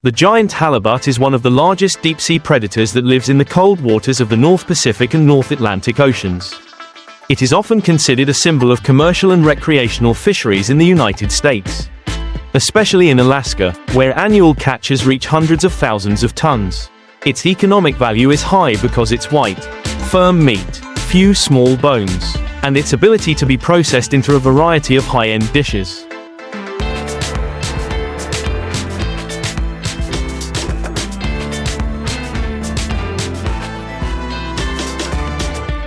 The giant halibut is one of the largest deep-sea predators that lives in the cold waters of the North Pacific and North Atlantic Oceans. It is often considered a symbol of commercial and recreational fisheries in the United States, especially in Alaska, where annual catches reach hundreds of thousands of tons. Its economic value is high because its white, firm meat, few small bones, and its ability to be processed into a variety of high-end dishes.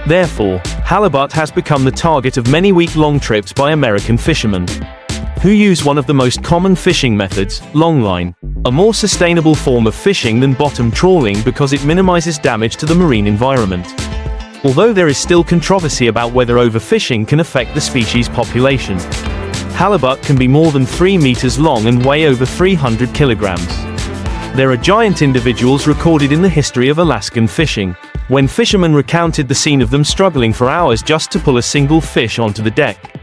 Therefore, halibut has become the target of many week-long trips by American fishermen, who use one of the most common fishing methods, longline, a more sustainable form of fishing than bottom trawling because it minimizes damage to the marine environment. Although there is still controversy about whether overfishing can affect the species' population. Halibut can be more than 3 meters long and weigh over 300 kilograms. There are giant individuals recorded in the history of Alaskan fishing, when fishermen recounted the scene of them struggling for hours just to pull a single fish onto the deck.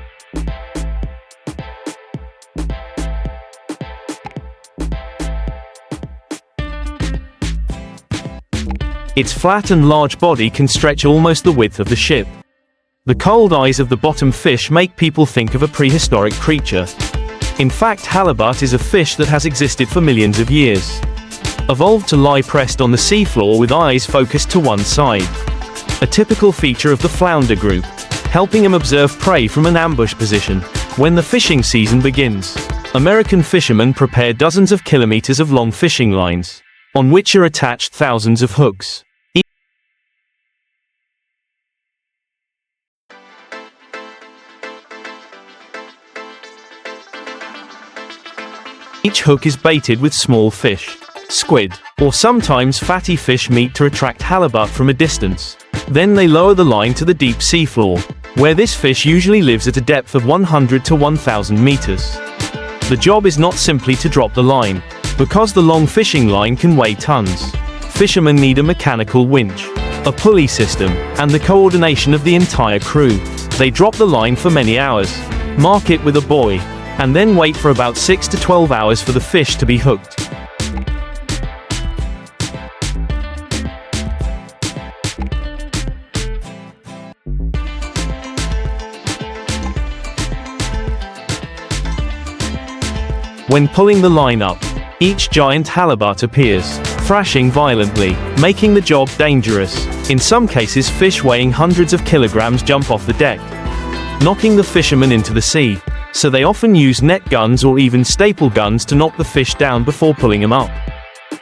Its flat and large body can stretch almost the width of the ship. The cold eyes of the bottom fish make people think of a prehistoric creature. In fact, halibut is a fish that has existed for millions of years. Evolved to lie pressed on the seafloor with eyes focused to one side. A typical feature of the flounder group, helping them observe prey from an ambush position. When the fishing season begins, American fishermen prepare dozens of kilometers of long fishing lines, on which are attached thousands of hooks. Each hook is baited with small fish, squid, or sometimes fatty fish meat to attract halibut from a distance. Then they lower the line to the deep seafloor, where this fish usually lives at a depth of 100 to 1,000 meters. The job is not simply to drop the line, because the long fishing line can weigh tons. Fishermen need a mechanical winch, a pulley system, and the coordination of the entire crew. They drop the line for many hours, mark it with a buoy, and then wait for about 6 to 12 hours for the fish to be hooked. When pulling the line up, each giant halibut appears, thrashing violently, making the job dangerous. In some cases, fish weighing hundreds of kilograms jump off the deck, knocking the fishermen into the sea, so they often use net guns or even staple guns to knock the fish down before pulling them up.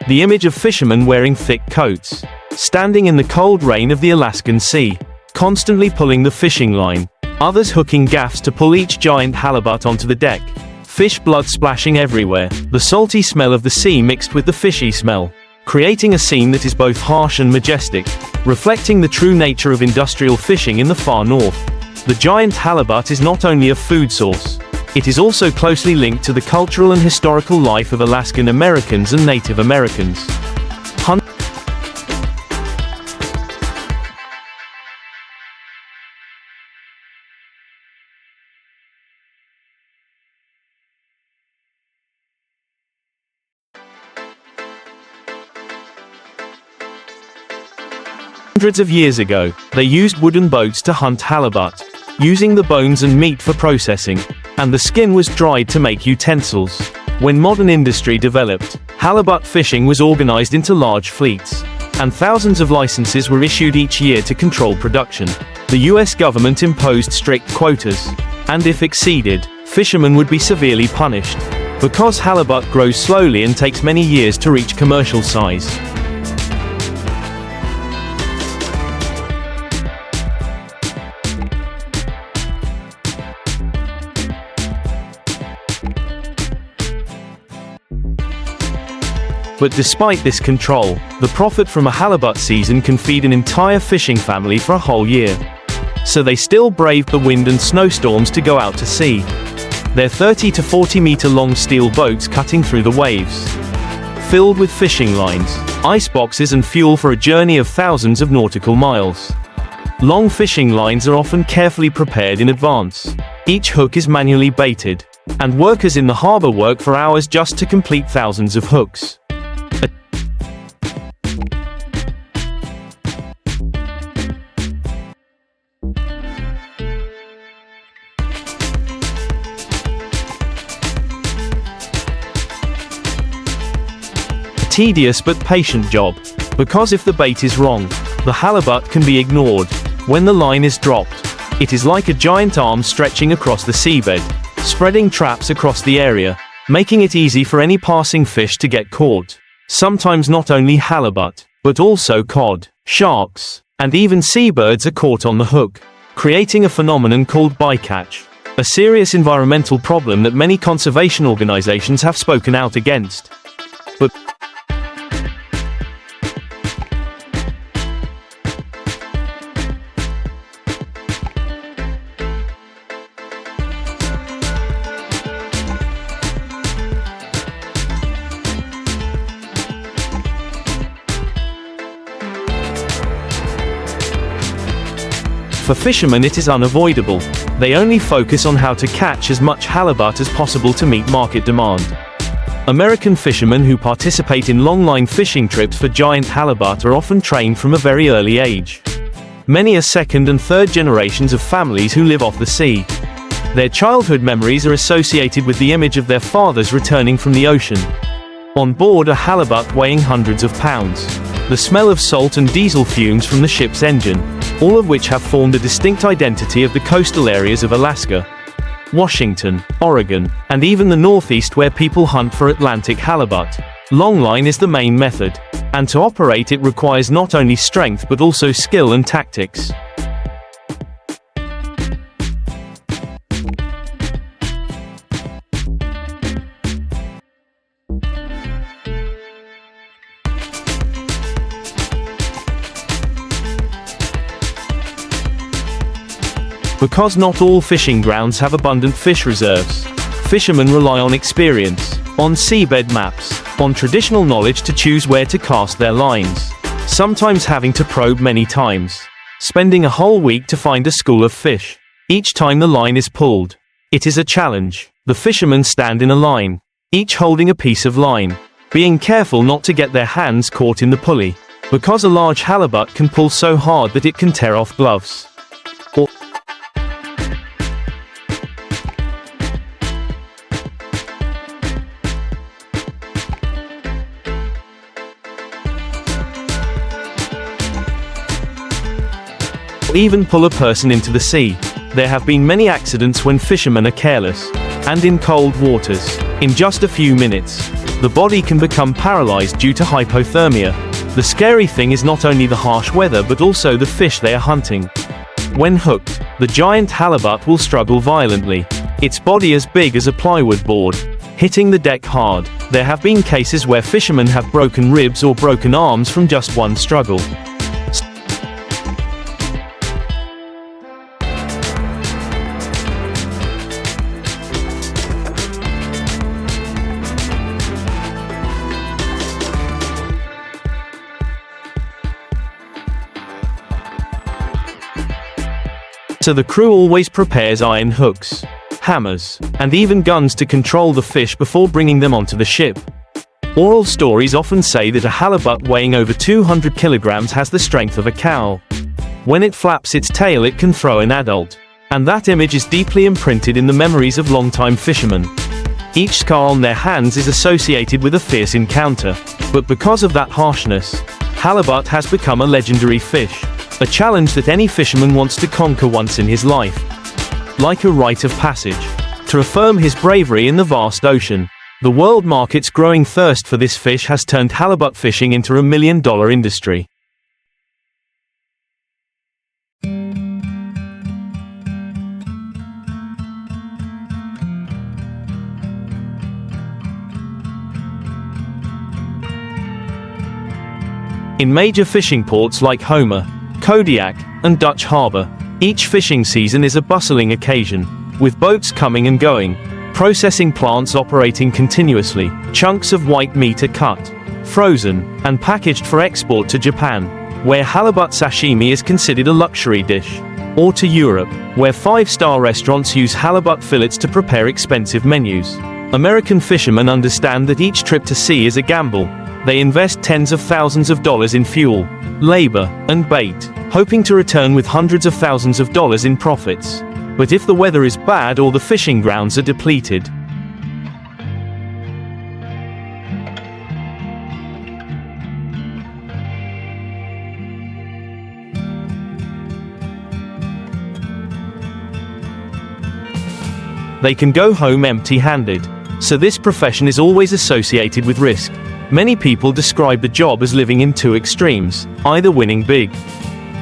The image of fishermen wearing thick coats, standing in the cold rain of the Alaskan Sea, constantly pulling the fishing line, others hooking gaffs to pull each giant halibut onto the deck. Fish blood splashing everywhere, the salty smell of the sea mixed with the fishy smell, creating a scene that is both harsh and majestic, reflecting the true nature of industrial fishing in the far north. The giant halibut is not only a food source, it is also closely linked to the cultural and historical life of Alaskan Americans and Native Americans. Hundreds of years ago, they used wooden boats to hunt halibut, using the bones and meat for processing, and the skin was dried to make utensils. When modern industry developed, halibut fishing was organized into large fleets, and thousands of licenses were issued each year to control production. The US government imposed strict quotas, and if exceeded, fishermen would be severely punished. Because halibut grows slowly and takes many years to reach commercial size. But despite this control, the profit from a halibut season can feed an entire fishing family for a whole year. So they still braved the wind and snowstorms to go out to sea. Their 30 to 40 meter long steel boats cutting through the waves, filled with fishing lines, ice boxes and fuel for a journey of thousands of nautical miles. Long fishing lines are often carefully prepared in advance. Each hook is manually baited, and workers in the harbor work for hours just to complete thousands of hooks. tedious but patient job, because if the bait is wrong, the halibut can be ignored. When the line is dropped, it is like a giant arm stretching across the seabed, spreading traps across the area, making it easy for any passing fish to get caught. Sometimes not only halibut, but also cod, sharks, and even seabirds are caught on the hook, creating a phenomenon called bycatch, a serious environmental problem that many conservation organizations have spoken out against. But for fishermen it is unavoidable. They only focus on how to catch as much halibut as possible to meet market demand. American fishermen who participate in longline fishing trips for giant halibut are often trained from a very early age. Many are second and third generations of families who live off the sea. Their childhood memories are associated with the image of their fathers returning from the ocean. On board a halibut weighing hundreds of pounds. The smell of salt and diesel fumes from the ship's engine, all of which have formed a distinct identity of the coastal areas of Alaska, Washington, Oregon, and even the Northeast where people hunt for Atlantic halibut. Longline is the main method, and to operate it requires not only strength but also skill and tactics. Because not all fishing grounds have abundant fish reserves, fishermen rely on experience, on seabed maps, on traditional knowledge to choose where to cast their lines, sometimes having to probe many times, spending a whole week to find a school of fish. Each time the line is pulled, it is a challenge. The fishermen stand in a line, each holding a piece of line, being careful not to get their hands caught in the pulley, because a large halibut can pull so hard that it can tear off gloves. Even pull a person into the sea. There have been many accidents when fishermen are careless, and in cold waters, in just a few minutes, the body can become paralyzed due to hypothermia. The scary thing is not only the harsh weather but also the fish they are hunting. When hooked, the giant halibut will struggle violently, its body as big as a plywood board, hitting the deck hard. There have been cases where fishermen have broken ribs or broken arms from just one struggle. So the crew always prepares iron hooks, hammers, and even guns to control the fish before bringing them onto the ship. Oral stories often say that a halibut weighing over 200 kilograms has the strength of a cow. When it flaps its tail it can throw an adult. And that image is deeply imprinted in the memories of longtime fishermen. Each scar on their hands is associated with a fierce encounter, but because of that harshness, halibut has become a legendary fish. A challenge that any fisherman wants to conquer once in his life. Like a rite of passage, to affirm his bravery in the vast ocean. The world market's growing thirst for this fish has turned halibut fishing into a $1 million industry. In major fishing ports like Homer, Kodiak, and Dutch Harbor, each fishing season is a bustling occasion, with boats coming and going, processing plants operating continuously. Chunks of white meat are cut, frozen, and packaged for export to Japan, where halibut sashimi is considered a luxury dish, or to Europe, where five-star restaurants use halibut fillets to prepare expensive menus. American fishermen understand that each trip to sea is a gamble. They invest tens of thousands of dollars in fuel, labor, and bait, hoping to return with hundreds of thousands of dollars in profits. But if the weather is bad or the fishing grounds are depleted, they can go home empty-handed. So this profession is always associated with risk. Many people describe the job as living in two extremes, either winning big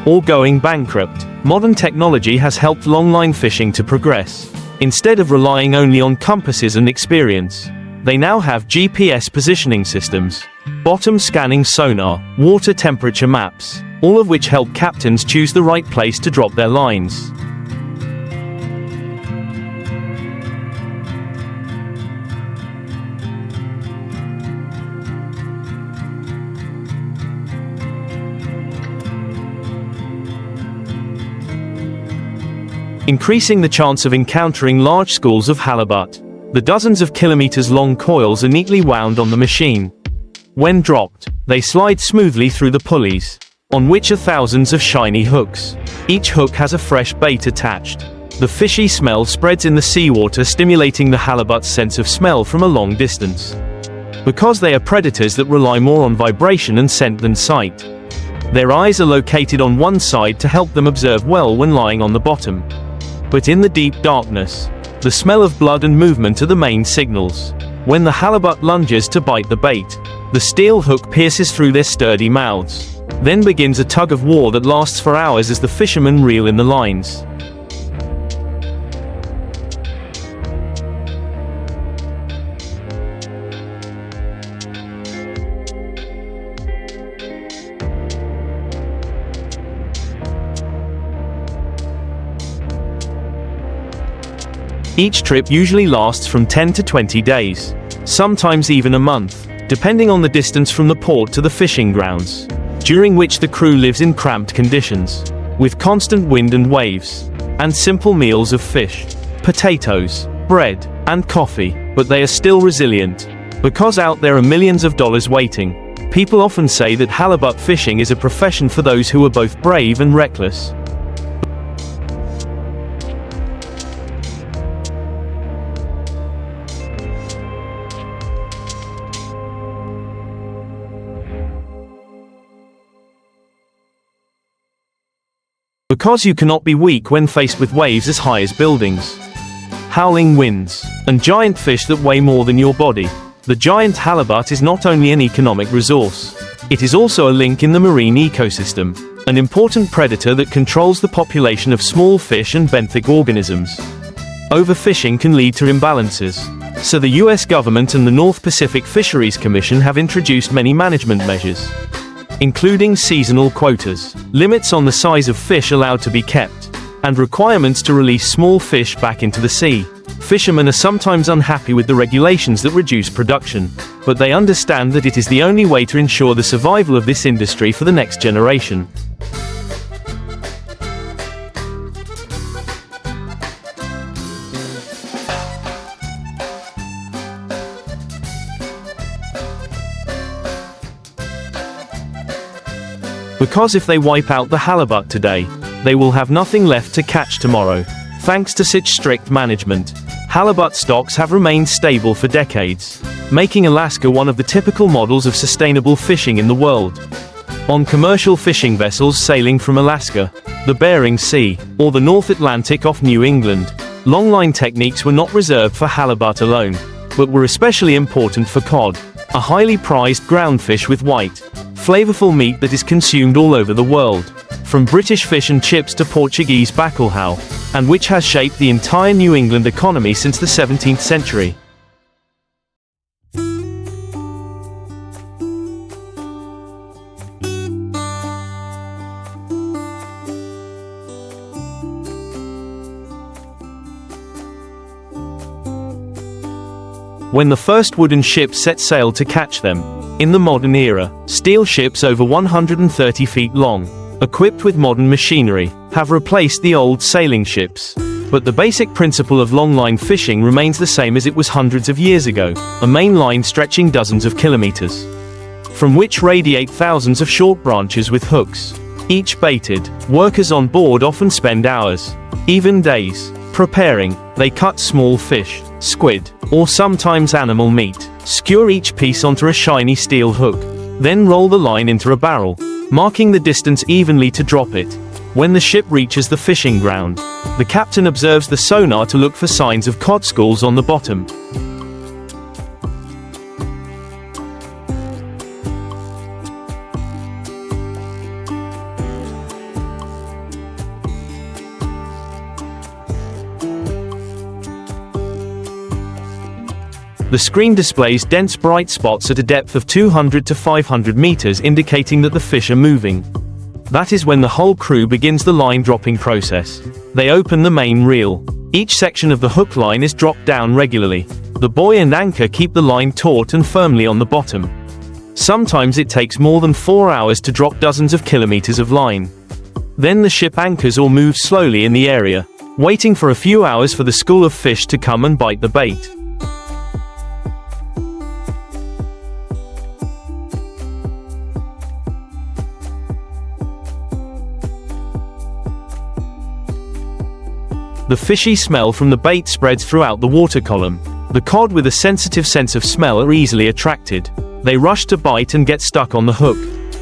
or going bankrupt. Modern technology has helped longline fishing to progress. Instead of relying only on compasses and experience, they now have GPS positioning systems, bottom scanning sonar, water temperature maps, all of which help captains choose the right place to drop their lines. Increasing the chance of encountering large schools of halibut. The dozens of kilometers-long coils are neatly wound on the machine. When dropped, they slide smoothly through the pulleys, on which are thousands of shiny hooks. Each hook has a fresh bait attached. The fishy smell spreads in the seawater, stimulating the halibut's sense of smell from a long distance. Because they are predators that rely more on vibration and scent than sight, their eyes are located on one side to help them observe well when lying on the bottom. But in the deep darkness, the smell of blood and movement are the main signals. When the halibut lunges to bite the bait, the steel hook pierces through their sturdy mouths. Then begins a tug of war that lasts for hours as the fishermen reel in the lines. Each trip usually lasts from 10 to 20 days, sometimes even a month, depending on the distance from the port to the fishing grounds, during which the crew lives in cramped conditions, with constant wind and waves, and simple meals of fish, potatoes, bread, and coffee, but they are still resilient. Because out there are millions of dollars waiting, people often say that halibut fishing is a profession for those who are both brave and reckless. Because you cannot be weak when faced with waves as high as buildings, howling winds, and giant fish that weigh more than your body. The giant halibut is not only an economic resource, it is also a link in the marine ecosystem, an important predator that controls the population of small fish and benthic organisms. Overfishing can lead to imbalances, so the US government and the North Pacific Fisheries Commission have introduced many management measures, including seasonal quotas, limits on the size of fish allowed to be kept, and requirements to release small fish back into the sea. Fishermen are sometimes unhappy with the regulations that reduce production, but they understand that it is the only way to ensure the survival of this industry for the next generation. Because if they wipe out the halibut today, they will have nothing left to catch tomorrow. Thanks to such strict management, halibut stocks have remained stable for decades, making Alaska one of the typical models of sustainable fishing in the world. On commercial fishing vessels sailing from Alaska, the Bering Sea, or the North Atlantic off New England, longline techniques were not reserved for halibut alone, but were especially important for cod, a highly prized ground fish with white, flavorful meat that is consumed all over the world, from British fish and chips to Portuguese bacalhau, and which has shaped the entire New England economy since the 17th century. When the first wooden ships set sail to catch them, in the modern era, steel ships over 130 feet long, equipped with modern machinery, have replaced the old sailing ships. But the basic principle of longline fishing remains the same as it was hundreds of years ago, a main line stretching dozens of kilometers, from which radiate thousands of short branches with hooks, each baited. Workers on board often spend hours, even days, preparing. They cut small fish, squid, or sometimes animal meat, skewer each piece onto a shiny steel hook, then roll the line into a barrel, marking the distance evenly to drop it. When the ship reaches the fishing ground, the captain observes the sonar to look for signs of cod schools on the bottom. The screen displays dense bright spots at a depth of 200 to 500 meters, indicating that the fish are moving. That is when the whole crew begins the line dropping process. They open the main reel. Each section of the hook line is dropped down regularly. The buoy and anchor keep the line taut and firmly on the bottom. Sometimes it takes more than 4 hours to drop dozens of kilometers of line. Then the ship anchors or moves slowly in the area, waiting for a few hours for the school of fish to come and bite the bait. The fishy smell from the bait spreads throughout the water column. The cod with a sensitive sense of smell are easily attracted. They rush to bite and get stuck on the hook.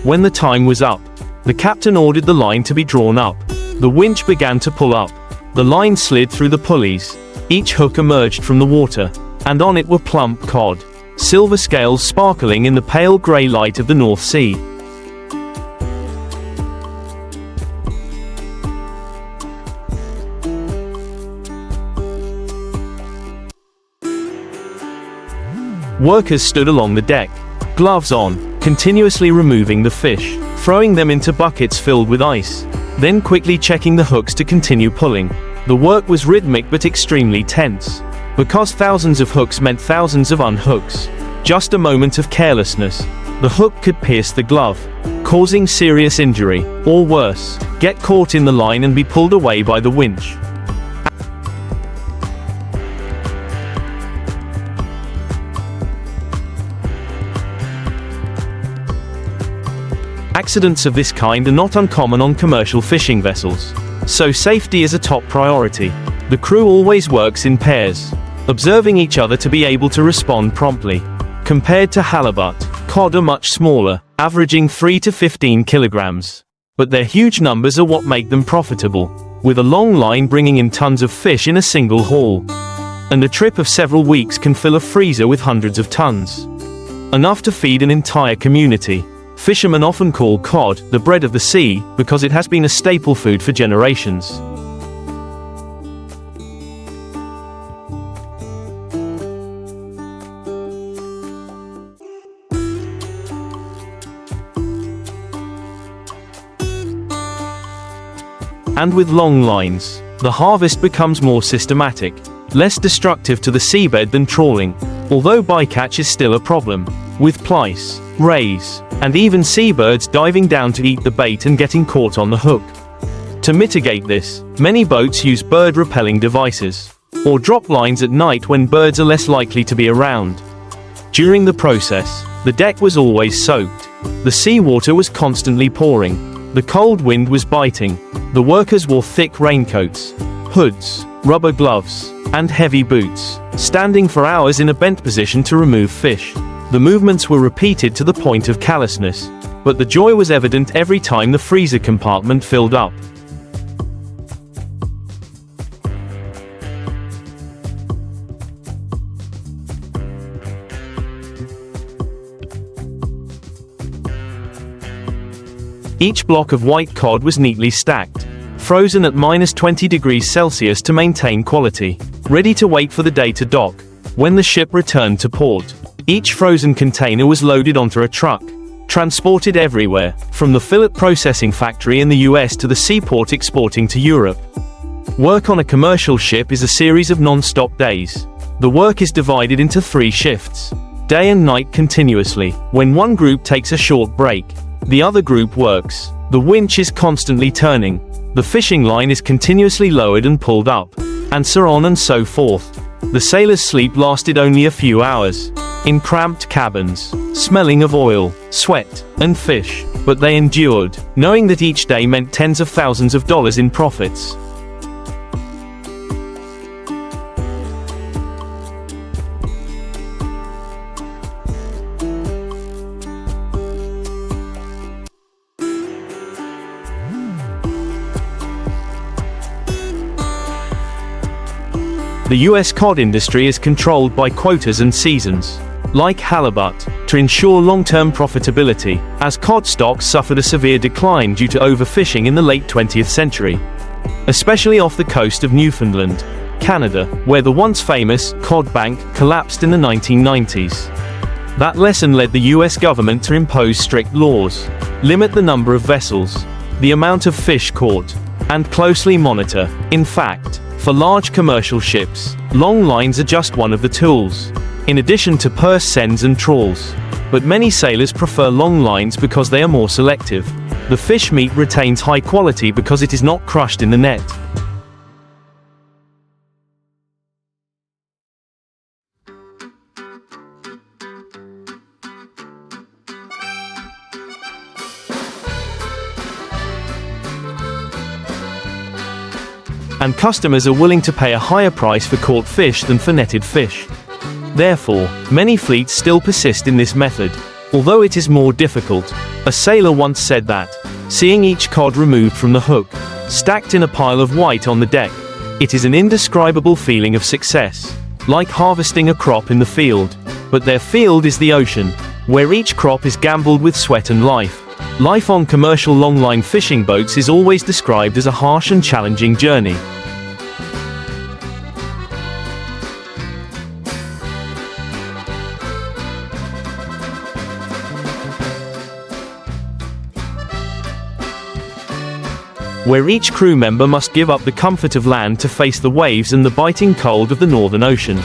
When the time was up, the captain ordered the line to be drawn up. The winch began to pull up. The line slid through the pulleys. Each hook emerged from the water, and on it were plump cod, silver scales sparkling in the pale grey light of the North Sea. Workers stood along the deck, gloves on, continuously removing the fish, throwing them into buckets filled with ice, then quickly checking the hooks to continue pulling. The work was rhythmic but extremely tense. Because thousands of hooks meant thousands of unhooks. Just a moment of carelessness, the hook could pierce the glove, causing serious injury, or worse, get caught in the line and be pulled away by the winch. Accidents of this kind are not uncommon on commercial fishing vessels, so safety is a top priority. The crew always works in pairs, observing each other to be able to respond promptly. Compared to halibut, cod are much smaller, averaging 3 to 15 kilograms. But their huge numbers are what make them profitable, with a long line bringing in tons of fish in a single haul. And a trip of several weeks can fill a freezer with hundreds of tons. Enough to feed an entire community. Fishermen often call cod the bread of the sea because it has been a staple food for generations. And with long lines, the harvest becomes more systematic, less destructive to the seabed than trawling, although bycatch is still a problem, with plaice, rays, and even seabirds diving down to eat the bait and getting caught on the hook. To mitigate this, many boats use bird-repelling devices, or drop lines at night when birds are less likely to be around. During the process, the deck was always soaked. The seawater was constantly pouring. The cold wind was biting. The workers wore thick raincoats, hoods, rubber gloves, and heavy boots, standing for hours in a bent position to remove fish. The movements were repeated to the point of callousness, but the joy was evident every time the freezer compartment filled up. Each block of white cod was neatly stacked, frozen at -20 degrees Celsius to maintain quality, ready to wait for the day to dock. When the ship returned to port, each frozen container was loaded onto a truck, transported everywhere, from the fillet processing factory in the US to the seaport exporting to Europe. Work on a commercial ship is a series of non-stop days. The work is divided into 3 shifts, day and night continuously. When one group takes a short break, the other group works. The winch is constantly turning. The fishing line is continuously lowered and pulled up, and so on and so forth. The sailors' sleep lasted only a few hours, in cramped cabins, smelling of oil, sweat, and fish, but they endured, knowing that each day meant tens of thousands of dollars in profits. The US cod industry is controlled by quotas and seasons. Like halibut, to ensure long-term profitability, as cod stocks suffered a severe decline due to overfishing in the late 20th century. Especially off the coast of Newfoundland, Canada, where the once famous cod bank collapsed in the 1990s. That lesson led the US government to impose strict laws, limit the number of vessels, the amount of fish caught, and closely monitor. In fact, for large commercial ships, long lines are just one of the tools, in addition to purse seines and trawls. But many sailors prefer long lines because they are more selective. The fish meat retains high quality because it is not crushed in the net. And customers are willing to pay a higher price for caught fish than for netted fish. Therefore, many fleets still persist in this method, although it is more difficult. A sailor once said that, seeing each cod removed from the hook, stacked in a pile of white on the deck, it is an indescribable feeling of success, like harvesting a crop in the field. But their field is the ocean, where each crop is gambled with sweat and life. Life on commercial longline fishing boats is always described as a harsh and challenging journey. Where each crew member must give up the comfort of land to face the waves and the biting cold of the Northern Ocean.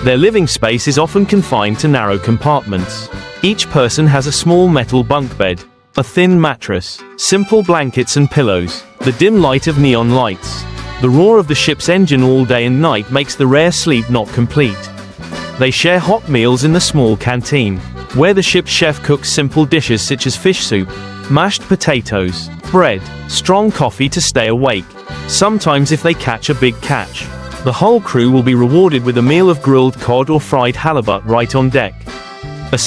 Their living space is often confined to narrow compartments. Each person has a small metal bunk bed, a thin mattress, simple blankets and pillows, the dim light of neon lights. The roar of the ship's engine all day and night makes the rare sleep not complete. They share hot meals in the small canteen, where the ship's chef cooks simple dishes such as fish soup, mashed potatoes, bread, strong coffee to stay awake. Sometimes if they catch a big catch, the whole crew will be rewarded with a meal of grilled cod or fried halibut right on deck. A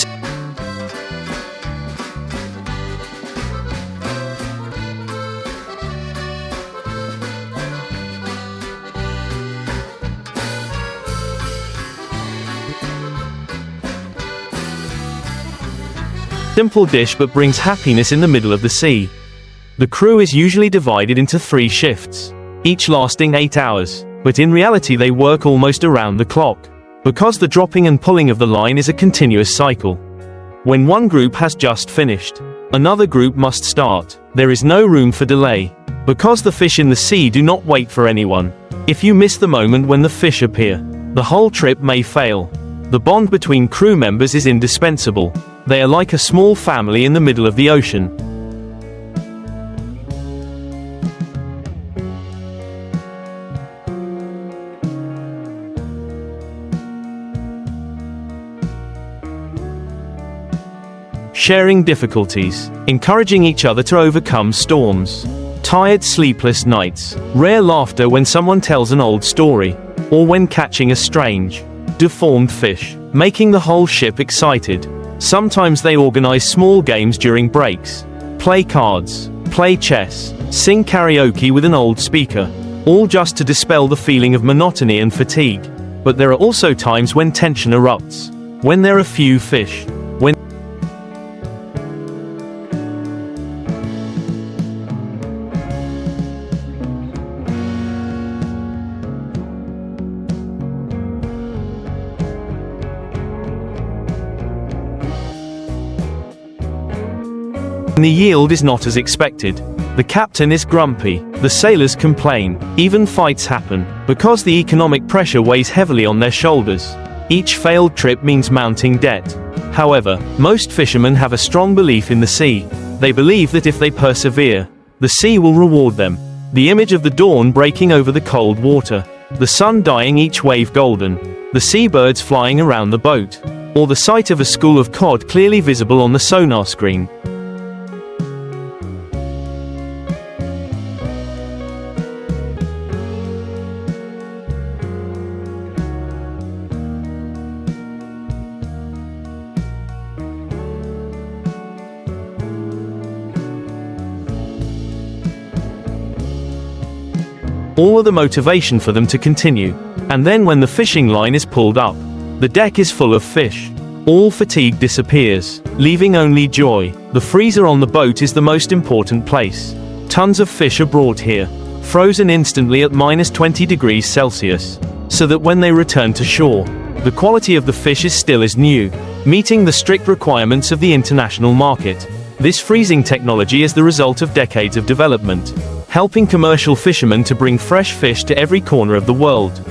simple dish but brings happiness in the middle of the sea. The crew is usually divided into 3 shifts, each lasting 8 hours, but in reality they work almost around the clock, because the dropping and pulling of the line is a continuous cycle. When one group has just finished, another group must start. There is no room for delay, because the fish in the sea do not wait for anyone. If you miss the moment when the fish appear, the whole trip may fail. The bond between crew members is indispensable. They are like a small family in the middle of the ocean. Sharing difficulties, encouraging each other to overcome storms. Tired sleepless nights, rare laughter when someone tells an old story, or when catching a strange, deformed fish, making the whole ship excited. Sometimes they organize small games during breaks, play cards, play chess, sing karaoke with an old speaker, all just to dispel the feeling of monotony and fatigue. But there are also times when tension erupts, when there are few fish, when the yield is not as expected. The captain is grumpy, the sailors complain, even fights happen, because the economic pressure weighs heavily on their shoulders. Each failed trip means mounting debt. However, most fishermen have a strong belief in the sea. They believe that if they persevere, the sea will reward them. The image of the dawn breaking over the cold water, the sun dyeing each wave golden, the seabirds flying around the boat, or the sight of a school of cod clearly visible on the sonar screen. All are the motivation for them to continue. And then when the fishing line is pulled up, the deck is full of fish. All fatigue disappears, leaving only joy. The freezer on the boat is the most important place. Tons of fish are brought here, frozen instantly at -20 degrees Celsius, so that when they return to shore, the quality of the fish is still as new, meeting the strict requirements of the international market. This freezing technology is the result of decades of development, helping commercial fishermen to bring fresh fish to every corner of the world.